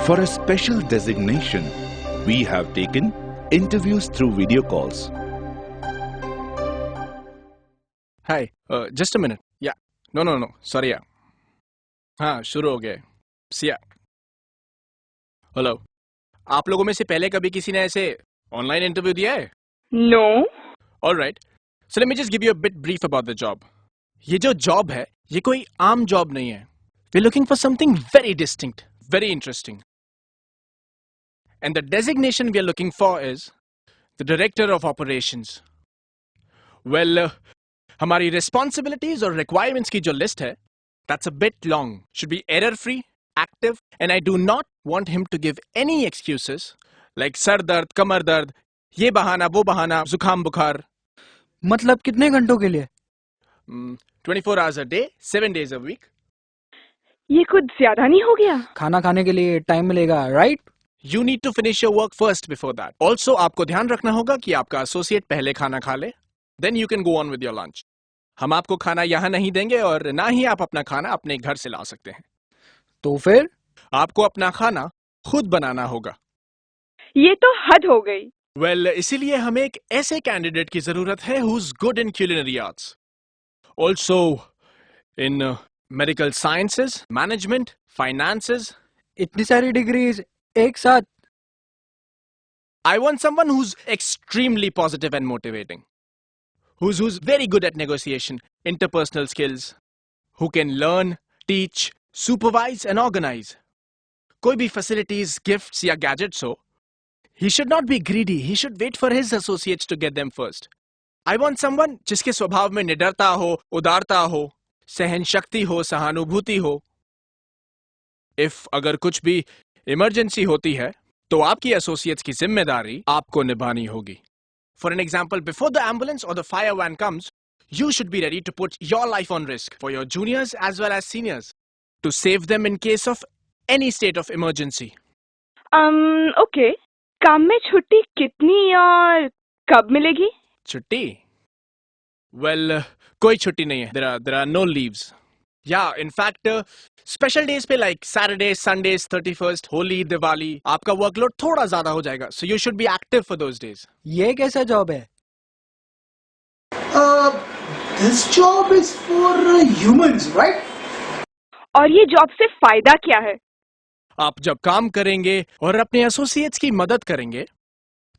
For a special designation, we have taken interviews through video calls. Hi, just a minute. Yeah. No. Sorry, yeah. हाँ, शुरू हो गया. Siya. Hello. आप लोगों में से पहले कभी किसी ने ऐसे ऑनलाइन इंटरव्यू दिया है? No. All right. So let me just give you a bit brief about the job. ये जो जॉब है, ये कोई आम जॉब नहीं है. We're looking for something very distinct, very interesting. And the designation we are looking for is the Director of Operations. Well, हमारी responsibilities और requirements की जो list है, that's a bit long. Should be error-free, active, and I do not want him to give any excuses like sir दर्द, कमर दर्द, ये बहाना, वो बहाना, जुकाम बुखार. मतलब कितने घंटों के लिए? 24 hours a day, 7 days a week. ये कुछ ज्यादा नहीं हो गया? खाना खाने के लिए टाइम मिलेगा, right? You need to finish your work first before that. Also, आपको ध्यान रखना होगा कि आपका एसोसिएट पहले खाना खा ले. Then you can go on with your lunch. हम आपको खाना यहाँ नहीं देंगे और ना ही आप अपना खाना अपने घर से ला सकते हैं. तो फिर आपको अपना खाना खुद बनाना होगा. ये तो हद हो गई. Well, इसीलिए हमें एक ऐसे कैंडिडेट की जरूरत है who's good in culinary arts. Also, in medical sciences, management, finances. इतनी सारी डिग्रीज एक साथ. I want someone who's extremely positive and motivating. Who's very good at negotiation, interpersonal skills, who can learn, teach, supervise and organize. कोई भी facilities, gifts या gadgets हो, he should not be greedy. He should wait for his associates to get them first. I want someone जिसके स्वभाव में निडरता हो, उदारता हो, सहन शक्ति हो, सहानुभूति हो. If अगर कुछ भी इमरजेंसी होती है, तो आपकी associates की जिम्मेदारी आपको निभानी होगी. For an example, before the ambulance or the fire van comes, you should be ready to put your life on risk for your juniors as well as seniors to save them in case of any state of emergency. Okay. काम में छुट्टी कितनी और कब मिलेगी? छुट्टी? Well, कोई छुट्टी नहीं है. There are no leaves. Yeah, in fact, special days पे like Saturdays, Sundays, 31st, Holi, Diwali, आपका workload थोड़ा ज़्यादा हो जाएगा. So you should be active for those days. ये कैसा जॉब है? This job is for humans, right? और ये जॉब से फायदा क्या है? आप जब काम करेंगे और अपने एसोसिएट्स की मदद करेंगे,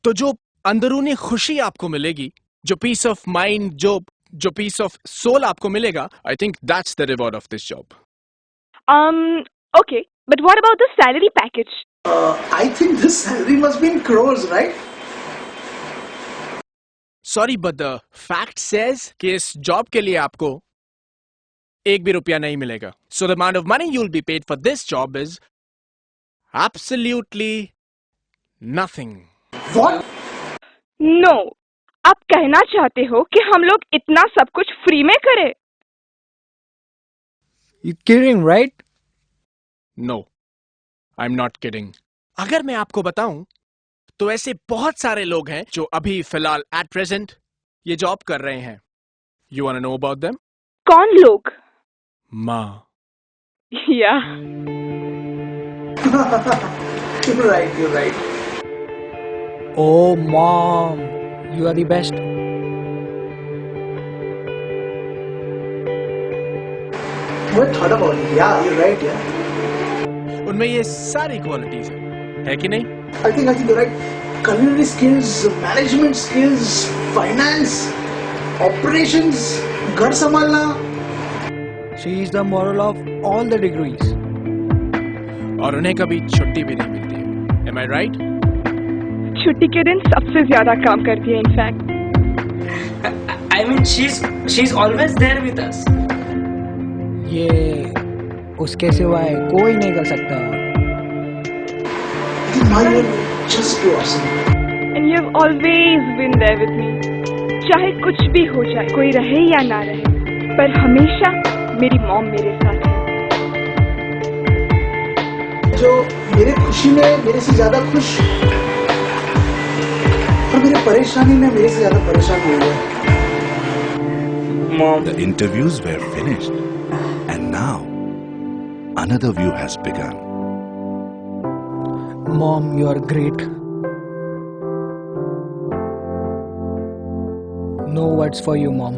तो जो अंदरूनी खुशी आपको मिलेगी, जो पीस ऑफ माइंड, जो पीस ऑफ सोल आपको मिलेगा, I think that's the reward of this job. Okay, but what about the salary package? I think the salary must be in crores, right? Sorry, but the fact says कि इस job के लिए आपको एक भी रुपया नहीं मिलेगा. So the amount of money you'll be paid for this job is absolutely nothing. What? No. आप कहना चाहते हो कि हम लोग इतना सब कुछ फ्री में करें? You kidding, right? No, I'm not kidding. अगर मैं आपको बताऊं, तो ऐसे बहुत सारे लोग हैं जो अभी फिलहाल at present ये जॉब कर रहे हैं. You wanna know about them? कौन लोग? माँ. Yeah. You're right. Oh, mom, you are the best. What thought about it? Yeah, you're right. Yeah. उनमें ये सारी क्वालिटीज है कि नहीं? I think you're right. Culinary skills, management skills, finance, operations, घर संभालना. She is the moral of all the degrees. और उन्हें कभी छुट्टी भी नहीं मिलती है. Am I right? छुट्टी के दिन सबसे ज्यादा काम करती है in fact. I mean, she's always there with us. ये उसके सिवाय कोई नहीं कर सकता. My just too awesome. And you have always been there with me. चाहे कुछ भी हो जाए, कोई रहे या ना रहे, पर हमेशा मेरी मॉम मेरे साथ है. जो मेरे खुशी में मेरे से ज्यादा खुश और मेरे परेशानी में मेरे से ज्यादा परेशान हो गया. Mom. The interviews were finished and now another view has begun. Mom, you are great. No words for you, Mom.